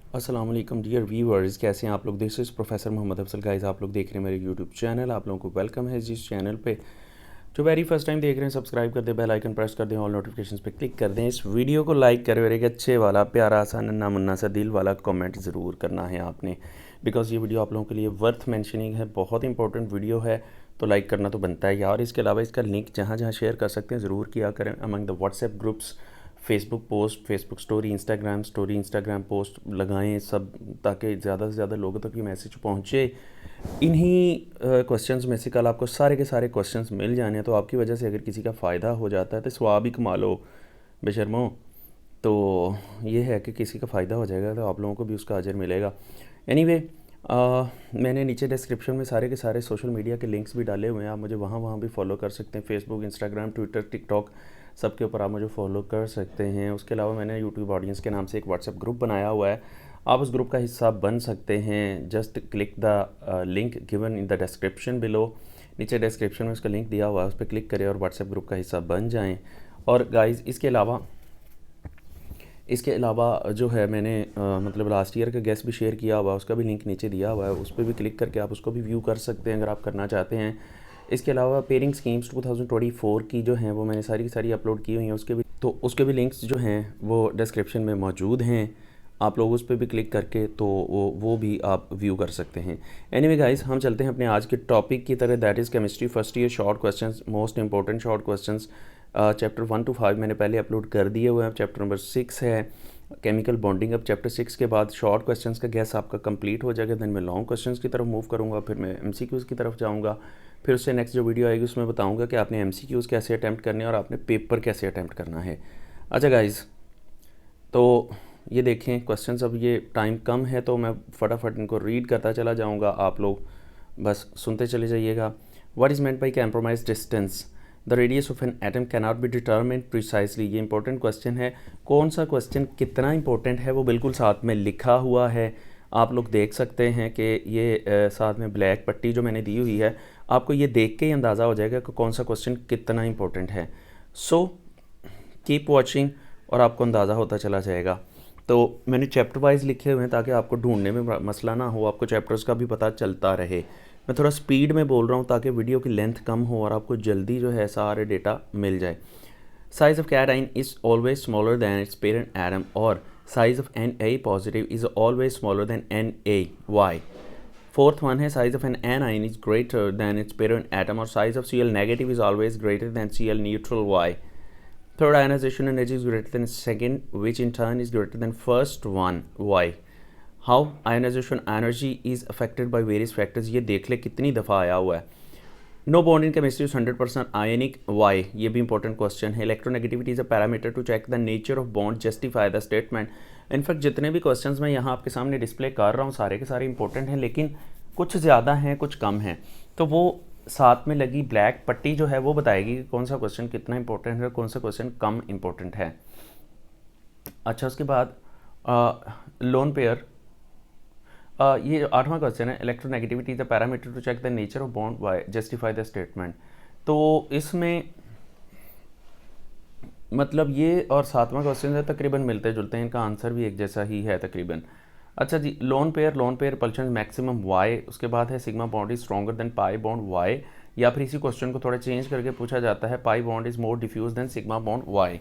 अस्सलाम वालेकुम dear viewers, कैसे हैं आप लोग। This is professor Mohammad Afsal guys. आप लोग देख रहे हैं मेरे यूट्यूब चैनल। आप लोगों को वेलकम है जिस चैनल पे। जो वेरी फर्स्ट टाइम देख रहे हैं, सब्सक्राइब कर दें, बेल आइकन प्रेस कर दें, ऑल नोटिफिकेशंस पे क्लिक कर दें, इस वीडियो को लाइक करें और एक अच्छे वाला प्यारा सा नन्ना मुन्ना सा दिल वाला कमेंट ज़रूर करना है आपने, बिकॉज़ ये वीडियो आप लोगों के लिए वर्थ मैंशनिंग है, बहुत इंपॉर्टेंट वीडियो है। तो लाइक करना तो बनता है यार। इसके अलावा इसका लिंक जहाँ जहाँ शेयर कर सकते हैं ज़रूर किया करें, among the WhatsApp groups, Facebook post, Facebook story, Instagram post लगाएं सब, ताकि ज़्यादा से ज़्यादा लोगों तक ये मैसेज पहुँचे। इन्हीं क्वेश्चंस में से कल आपको सारे के सारे क्वेश्चंस मिल जाने हैं, तो आपकी वजह से अगर किसी का फ़ायदा हो जाता है तो स्वाब ही कमा लो बेशर्मो। तो ये है कि किसी का फ़ायदा हो जाएगा तो आप लोगों को भी उसका अजर मिलेगा। एनीवे, मैंने नीचे डिस्क्रिप्शन में सारे के सारे सोशल मीडिया के लिंक्स भी डाले हुए हैं, आप मुझे वहाँ भी फॉलो कर सकते हैं। फेसबुक, इंस्टाग्राम, ट्विटर, टिकटॉक, सबके ऊपर आप मुझे फॉलो कर सकते हैं। उसके अलावा मैंने यूट्यूब ऑडियंस के नाम से एक व्हाट्सएप ग्रुप बनाया हुआ है, आप उस ग्रुप का हिस्सा बन सकते हैं। Just click the link given in the description below. नीचे डिस्क्रिप्शन में उसका लिंक दिया हुआ है, उस पर क्लिक करें और व्हाट्सएप ग्रुप का हिस्सा बन जाएँ। और गाइज़, इसके अलावा जो है मैंने मतलब लास्ट ईयर का गेस्ट भी शेयर किया हुआ है, उसका भी लिंक नीचे दिया हुआ है, उस पर भी क्लिक करके आप उसको भी व्यू कर सकते हैं अगर आप करना चाहते हैं। इसके अलावा पेयरिंग स्कीम्स 2024 की जो हैं वो मैंने सारी की सारी अपलोड की हुई हैं, उसके भी लिंक्स जो हैं वो डिस्क्रिप्शन में मौजूद हैं। आप लोग उस पर भी क्लिक करके तो वो भी आप व्यू कर सकते हैं। एनीवे गाइस, हम चलते हैं अपने आज के टॉपिक की तरह, that is chemistry first year short questions, most important short questions. Chapter 1 to 5 मैंने पहले अपलोड कर दिए हुए हैं। अब चैप्टर नंबर 6 है केमिकल बॉन्डिंग। अब चैप्टर 6 के बाद शॉर्ट क्वेश्चंस का गैस आपका कंप्लीट हो जाएगा, देन मैं लॉन्ग क्वेश्चंस की तरफ मूव करूँगा, फिर मैं एमसीक्यूज़ की तरफ जाऊँगा। फिर उससे नेक्स्ट जो वीडियो आएगी उसमें बताऊँगा कि आपने एमसीक्यूज़ कैसे अटैम्प्ट करने हैं और आपने पेपर कैसे अटैम्प्ट करना है। अच्छा गाइज़, तो ये देखें क्वेश्चंस, अब ये टाइम कम है तो मैं फटाफट इनको रीड करता चला जाऊँगा, आप लोग बस सुनते चले जाइएगा। What is meant by compromise distance? The radius of an atom can not be determined precisely. ये इंपॉर्टेंट क्वेश्चन है। कौन सा क्वेश्चन कितना इंपॉर्टेंट है वो बिल्कुल साथ में लिखा हुआ है, आप लोग देख सकते हैं कि ये साथ में ब्लैक पट्टी जो मैंने दी हुई है, आपको ये देख के ही अंदाज़ा हो जाएगा कि कौन सा क्वेश्चन कितना इंपॉर्टेंट है। सो कीप वॉचिंग और आपको अंदाज़ा होता चला जाएगा। तो मैंने चैप्टर वाइज लिखे हुए हैं ताकि आपको ढूंढने में मसला ना हो, आपको चैप्टर्स का भी पता चलता रहे। मैं थोड़ा स्पीड में बोल रहा हूँ ताकि वीडियो की लेंथ कम हो और आपको जल्दी जो है सारे डेटा मिल जाए। Size of cation is always smaller than its parent atom, और size of N A positive is always smaller than N A why. Fourth one है size of an anion is greater than its parent atom, और size of C L negative is always greater than C L neutral why. Third, ionization energy is greater than second, which in turn is greater than first one. Why? How ionization energy is affected by various factors. ये देख ले कितनी दफ़ा आया हुआ है। No bond in chemistry is 100% ionic. Why? ये भी important question है. Electronegativity is a parameter to check the nature of bond, justify the statement. In fact जितने भी क्वेश्चंस मैं यहाँ आपके सामने डिस्प्ले कर रहा हूँ सारे के सारे इंपॉर्टेंट हैं, लेकिन कुछ ज़्यादा हैं कुछ कम हैं, तो वो साथ में लगी ब्लैक पट्टी जो है वो बताएगी कि कौन सा क्वेश्चन कितना इंपॉर्टेंट है, कौन सा क्वेश्चन कम इंपॉर्टेंट है। अच्छा, उसके बाद लोन पेयर, ये 8वां क्वेश्चन है। Electronegativity is the parameter to check the nature of bond by justify the statement. तो इसमें मतलब ये और 7वां क्वेश्चन है तकरीबन मिलते जुलते हैं, इनका आंसर भी एक जैसा ही है तकरीबन। अच्छा जी, lone pair pulsion maximum why. उसके बाद है sigma bond is stronger than pi bond why, या फिर इसी क्वेश्चन को थोड़ा चेंज करके पूछा जाता है pi bond is more diffuse than sigma bond why.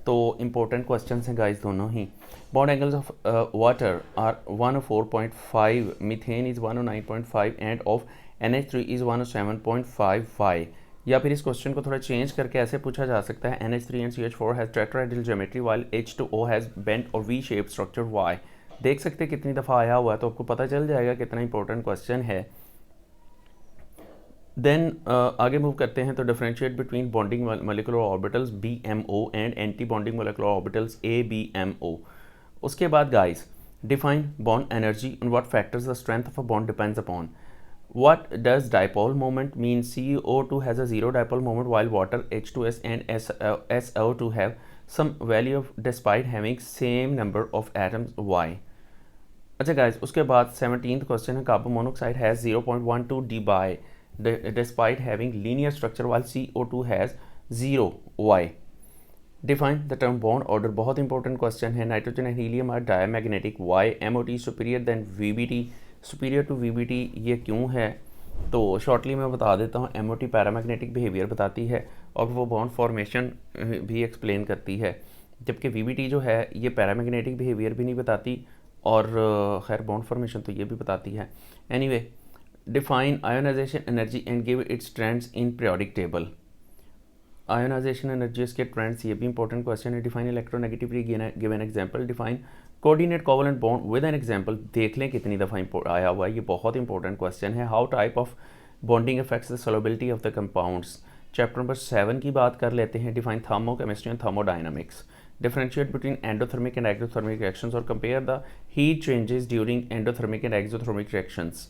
तो इंपॉर्टेंट क्वेश्चन हैं गाइस दोनों ही। Bond angles of water are 104.5, methane is 109.5 and of NH3 is 107.55। या फिर इस क्वेश्चन को थोड़ा चेंज करके ऐसे पूछा जा सकता है NH3 and CH4 has tetrahedral geometry while H2O has bent और वी शेप स्ट्रक्चर वाई। देख सकते हैं कितनी दफ़ा आया हुआ है, तो आपको पता चल जाएगा कितना इंपॉर्टेंट क्वेश्चन है। देन आगे मूव करते हैं तो differentiate between bonding molecular orbitals BMO and anti bonding molecular orbitals ABMO। उसके बाद guys, define bond energy and what factors the strength of a bond depends upon. What does dipole moment mean? CO2 has a zero dipole moment while water H2S and SO2 have some value of despite having same number of atoms. Why? अच्छा guys, उसके बाद 17th question है carbon monoxide has 0.12 dBi despite having linear structure while CO2 has 0. Why? Define the term bond order, बहुत important question है। Nitrogen and helium are diamagnetic, why MOT superior than VBT, superior to VBT, ये क्यों है? तो shortly मैं बता देता हूँ। MOT पैरामैग्नेटिक बिहेवियर बताती है और वो बॉन्ड फॉर्मेशन भी एक्सप्लेन करती है, जबकि VBT जो है ये पैरामैग्नेटिक बिहेवियर भी नहीं बताती और खैर बॉन्ड फॉर्मेशन तो ये भी बताती है। Anyway, define ionisation energy and give its trends in periodic table. Ionisation energies के ट्रेंड्स, ये भी इंपॉर्टेंट क्वेश्चन है। Define electronegativity, give an example. Define coordinate covalent bond with an example, देख लें कितनी दफ़ा आया हुआ है, ये बहुत इंपॉर्टेंट क्वेश्चन है। How type of bonding affects the solubility of the compounds. Chapter number 7 की बात कर लेते हैं। Define thermochemistry and thermodynamics, differentiate between endothermic and exothermic reactions और compare the heat changes during endothermic and exothermic reactions.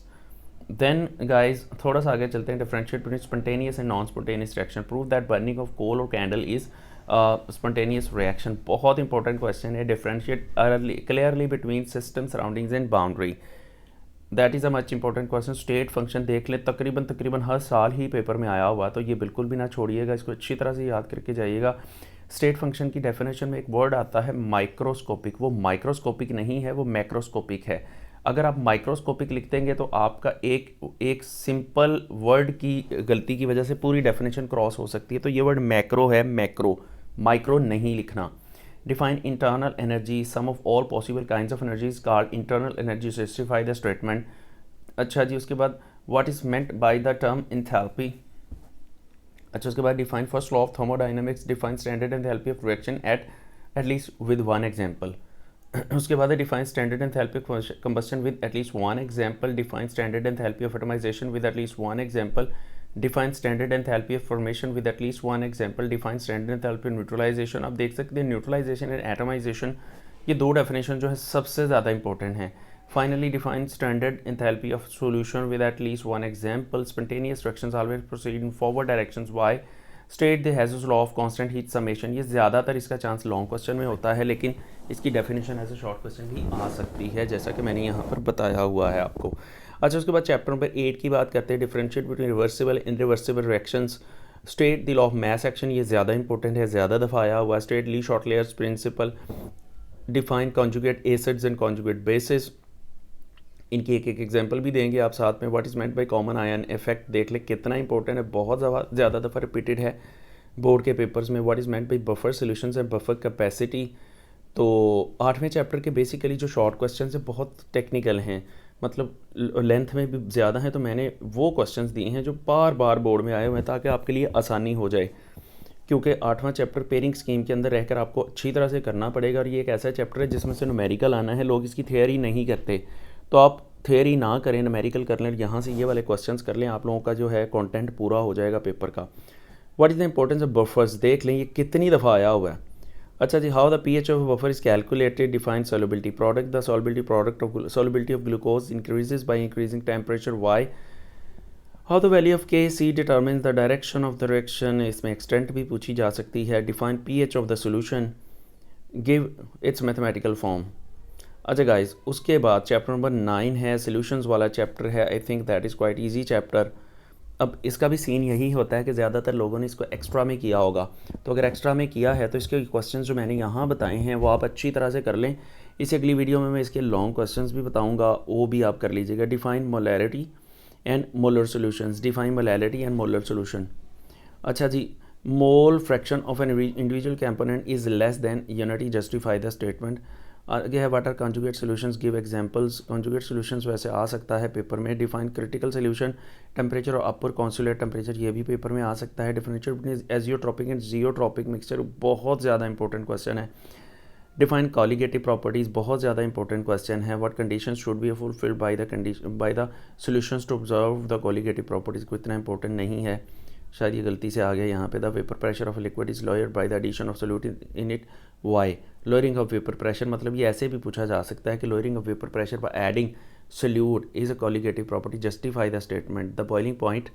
Then guys थोड़ा सा आगे चलते हैं। Differentiate between spontaneous and non spontaneous reaction, prove that burning of coal और candle is spontaneous reaction, बहुत important question है। Differentiate clearly between system surroundings and boundary, that is a much important question. State function देख ले, तकरीबन हर साल ही paper में आया हुआ, तो ये बिल्कुल भी ना छोड़िएगा, इसको अच्छी तरह से याद करके जाइएगा। स्टेट फंक्शन की डेफिनेशन में एक वर्ड आता है माइक्रोस्कोपिक, वो माइक्रोस्कोपिक नहीं है, वो मैक्रोस्कोपिक है। अगर आप माइक्रोस्कोपिक लिख देंगे तो आपका एक सिंपल वर्ड की गलती की वजह से पूरी डेफिनेशन क्रॉस हो सकती है। तो ये वर्ड मैक्रो है, मैक्रो, माइक्रो नहीं लिखना। Define internal energy, sum of all possible kinds of energies called internal energy, justify the statement. अच्छा जी, उसके बाद what is meant by the term enthalpy. अच्छा, उसके बाद define first law of thermodynamics, define standard enthalpy of reaction at least with one example. उसके बाद define standard enthalpy of combustion with at least one example, define standard enthalpy of atomisation with at least one example, define standard enthalpy of formation with at least one example, define standard enthalpy of neutralisation. आप देख सकते हैं neutralisation and atomisation, ये दो definition जो है सबसे ज़्यादा इंपॉर्टेंट हैं। Finally define standard enthalpy of solution with at least one example, spontaneous reactions always proceed in forward directions, why state the has law of constant heat summation. ये ज़्यादातर इसका चांस लॉन्ग क्वेश्चन में होता है, लेकिन इसकी definition as a short question भी आ सकती है, जैसा कि मैंने यहाँ पर बताया हुआ है आपको। अच्छा, उसके बाद चैप्टर नंबर 8 की बात करते हैं। Differentiate between reversible irreversible reactions, state the law of mass action, ये ज़्यादा इंपॉर्टेंट है, ज़्यादा दफ़ा आया हुआ है। State Le Chatelier's principle, define conjugate acids and conjugate bases, इनकी एक एग्जांपल भी देंगे आप साथ में। What is meant by common ion effect, देख ले कितना इंपॉर्टेंट है, बहुत ज़्यादा दफ़ा रिपीटेड है बोर्ड के पेपर्स में। What is meant bye buffer solutions and buffer capacity. तो 8वें चैप्टर के बेसिकली जो शॉर्ट क्वेश्चन है बहुत टेक्निकल हैं, मतलब लेंथ में भी ज़्यादा है, तो मैंने वो क्वेश्चंस दिए हैं जो बार बार बोर्ड में आए हुए हैं ताकि आपके लिए आसानी हो जाए, क्योंकि 8वां चैप्टर पेयरिंग स्कीम के अंदर रहकर आपको अच्छी तरह से करना पड़ेगा। और ये एक ऐसा चैप्टर है जिसमें से न्यूमेरिकल आना है, लोग इसकी थियरी नहीं करते, तो आप थियरी ना करें, न्यूमेरिकल कर लें, यहाँ से ये वाले क्वेश्चंस कर लें, आप लोगों का जो है कंटेंट पूरा हो जाएगा पेपर का। What is the importance of buffers, देख लें ये कितनी दफ़ा आया हुआ है। अच्छा जी, how the pH of buffer is calculated, define solubility product, the solubility product of solubility of glucose increases by increasing temperature, why. How the value of Kc determines the direction of the reaction, इसमें extent भी पूछी जा सकती है। Define pH of the solution, give its mathematical form. अच्छा guys, उसके बाद chapter number 9 है, सोल्यूशंस वाला चैप्टर है। I think that is quite easy chapter. अब इसका भी सीन यही होता है कि ज़्यादातर लोगों ने इसको एक्स्ट्रा में किया होगा, तो अगर एक्स्ट्रा में किया है तो इसके क्वेश्चंस जो मैंने यहाँ बताए हैं वो आप अच्छी तरह से कर लें। इस अगली वीडियो में मैं इसके लॉन्ग क्वेश्चंस भी बताऊँगा, वो भी आप कर लीजिएगा। Define molarity and molar solutions, define molarity and molar solution. अच्छा जी, mole fraction of an individual component is less than unity, justify the statement. आगे है water conjugate solutions, give examples. Conjugate solutions वैसे आ सकता है पेपर में। Define critical solution, temperature और अपर कॉन्सुलेट टेम्परेचर, ये भी पेपर में आ सकता है। Differentiate between azeotropic and zeotropic mixture, बहुत ज़्यादा इंपॉर्टेंट क्वेश्चन है। डिफाइन कॉलिगेटिव प्रॉपर्टीज़, बहुत ज़्यादा इंपॉर्टेंट क्वेश्चन है। What condition should be fulfilled by the solutions to observe the colligative properties, को इतना इंपॉर्टेंट नहीं है, शायद ये गलती से आ गया यहाँ पे। The vapour pressure of liquid is lowered by the addition of solute in it, why. Lowering of vapour pressure, मतलब ये ऐसे भी पूछा जा सकता है कि lowering of vapour pressure by adding solute is a colligative property, justify the statement. The boiling point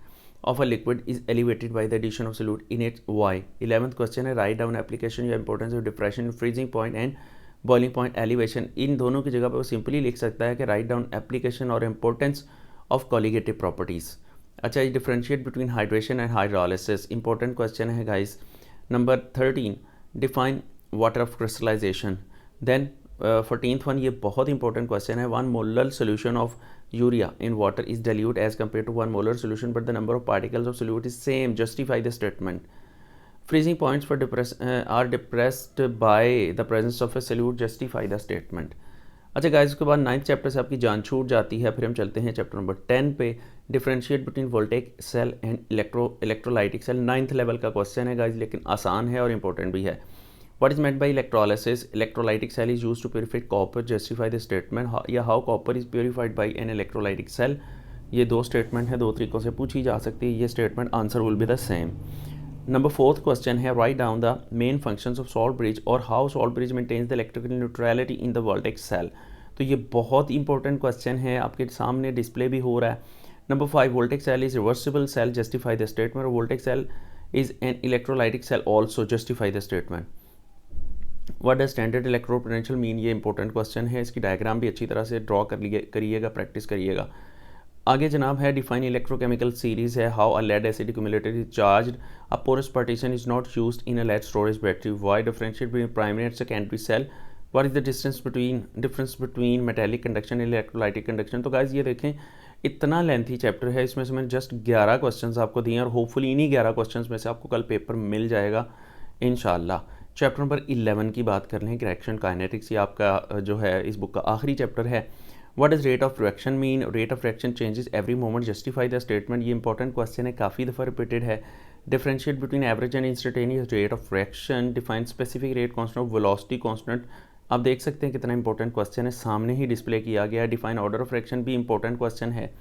of a liquid is elevated by the addition of solute in it, why. 11th question है, write down application या importance of depression, freezing point and boiling point elevation. इन दोनों की जगह पर वो simply लिख सकता है कि राइट डाउन एप्लीकेशन और इंपॉर्टेंस ऑफ कॉलिगेटिव प्रॉपर्टीज़। अच्छा, differentiate between hydration and hydrolysis, important question है guys. Number 13, define water of crystallization. Then 14th one, ये बहुत इंपॉर्टेंट क्वेश्चन है, 1 molar solution of urea in water is dilute as compare to 1 molar solution but the number of particles of solute is same, justify the statement. Freezing points for are depressed by the presence of A solute, justify the statement. अच्छा guys, उसके बाद 9th chapter से आपकी जान छूट जाती है, फिर हम चलते हैं चैप्टर नंबर 10 पे, differentiate between voltaic cell and electrolytic cell. 9th level का क्वेश्चन है गाइस, लेकिन आसान है और इंपॉर्टेंट भी है। What is meant by electrolysis, electrolytic cell is used to purify copper, justify the statement. या how copper is purified by an electrolytic cell. ये दो स्टेटमेंट है, दो तरीक़ों से पूछी जा सकती है ये statement, answer will be the same. Number 4th question है, write down the main functions of salt bridge और how salt bridge maintains the electrical neutrality in the voltaic cell. तो ये बहुत इंपॉर्टेंट क्वेश्चन है, आपके सामने डिस्प्ले भी हो रहा है। Number 5, voltaic cell is reversible cell, justify the statement. Voltaic cell is an electrolytic cell also, justify the statement. What does standard electrode potential mean, ये इंपॉर्टेंट क्वेश्चन है, इसकी डायग्राम भी अच्छी तरह से ड्रॉ करिएगा, प्रैक्टिस करिएगा। आगे जनाब है, डिफाइन इलेक्ट्रोकेमिकल सीरीज है, how a lead acid accumulator is charged, a porous partition is not used in a lead storage battery, why differentiate between primary and secondary cell, what is the difference between metallic conduction and electrolytic conduction. तो guys ये देखें, इतना lengthy chapter है, इसमें से मैंने just 11 questions आपको दिए और होपफुली इन्हीं 11 क्वेश्चंस में से आपको कल पेपर मिल जाएगा इंशाल्लाह। चैप्टर नंबर 11 की बात कर लें, रिएक्शन काइनेटिक्स, ये आपका जो है इस बुक का आखिरी चैप्टर है। What is rate of reaction mean, rate of reaction changes every moment, justify the statement. ये इंपॉर्टेंट क्वेश्चन है, काफ़ी दफ़ा रिपीटेड है। Differentiate between average and instantaneous rate of reaction, define specific rate constant of velocity constant. आप देख सकते हैं कितना इंपॉर्टेंट क्वेश्चन है, सामने ही डिस्प्ले किया गया है। डिफाइन ऑर्डर ऑफ रिएक्शन भी इंपॉर्टेंट क्वेश्चन है।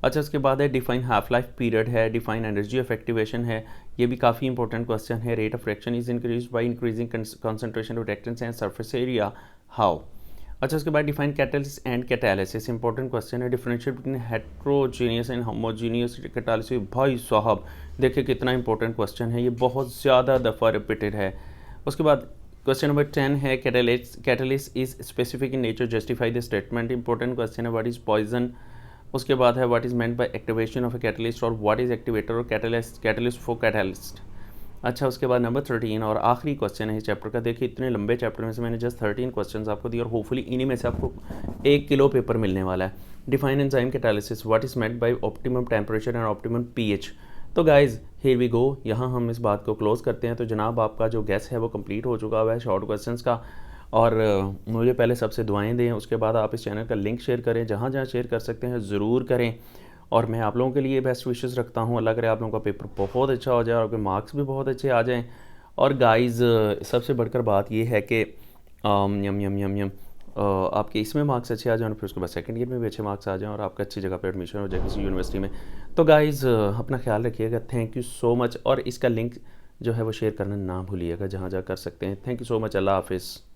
अच्छा, उसके बाद है डिफाइन हाफ लाइफ पीरियड है, डिफाइन एनर्जी ऑफ एक्टिवेशन है, ये भी काफ़ी इंपॉर्टेंट क्वेश्चन है। Rate of reaction is increase by increasing concentration of reactants and surface area, how. अच्छा, उसके बाद define catalysis and catalysis, important question है। Differentiate between heterogeneous and homogeneous catalysis, भाई साहब देखिए कितना इंपॉर्टेंट क्वेश्चन है, ये बहुत ज़्यादा दफ़ा रिपीटेड है। उसके बाद क्वेश्चन नंबर 10 है, catalyst is specific in nature, justify the statement, important question है। व्हाट इज पॉइजन। उसके बाद है, what is meant by activation of a catalyst और व्हाट इज एक्टिवेटर और कैटलिस्ट फॉर कैटलिस्ट। अच्छा, उसके बाद नंबर 13 और आखिरी क्वेश्चन है इस चैप्टर का। देखिए इतने लंबे चैप्टर में से मैंने जस्ट 13 क्वेश्चंस आपको दिए और होपफुली इन्हीं में से आपको 1 किलो पेपर मिलने वाला है। Define enzyme catalysis, what is meant bye optimum temperature and optimum pH. तो गाइज हियर वी गो, यहाँ हम इस बात को क्लोज करते हैं। तो जनाब आपका जो गैस है वो कंप्लीट हो चुका हुआ है शॉर्ट क्वेश्चंस का, और मुझे पहले सबसे दुआएं दें, उसके बाद आप इस चैनल का लिंक शेयर करें, जहाँ जहाँ शेयर कर सकते हैं ज़रूर करें। और मैं आप लोगों के लिए बेस्ट विशेस रखता हूँ, अल्लाह करे आप लोगों का पेपर बहुत अच्छा हो जाए और आपके मार्क्स भी बहुत अच्छे आ जाएँ। और गाइज़ सबसे बढ़कर बात ये है कि यम यम यम यम आपके इसमें मार्क्स अच्छे आ जाएँ और फिर उसके बाद सेकंड ईयर में भी अच्छे मार्क्स आ जाएँ और आपका अच्छी जगह पे एडमिशन हो जाए किसी यूनिवर्सिटी में। तो गाइज़ अपना ख्याल रखिएगा, थैंक यू सो मच। और इसका लिंक जो है वो शेयर करना ना भूलिएगा जहाँ जहाँ कर सकते हैं। थैंक यू सो मच, अल्लाह हाफिज़।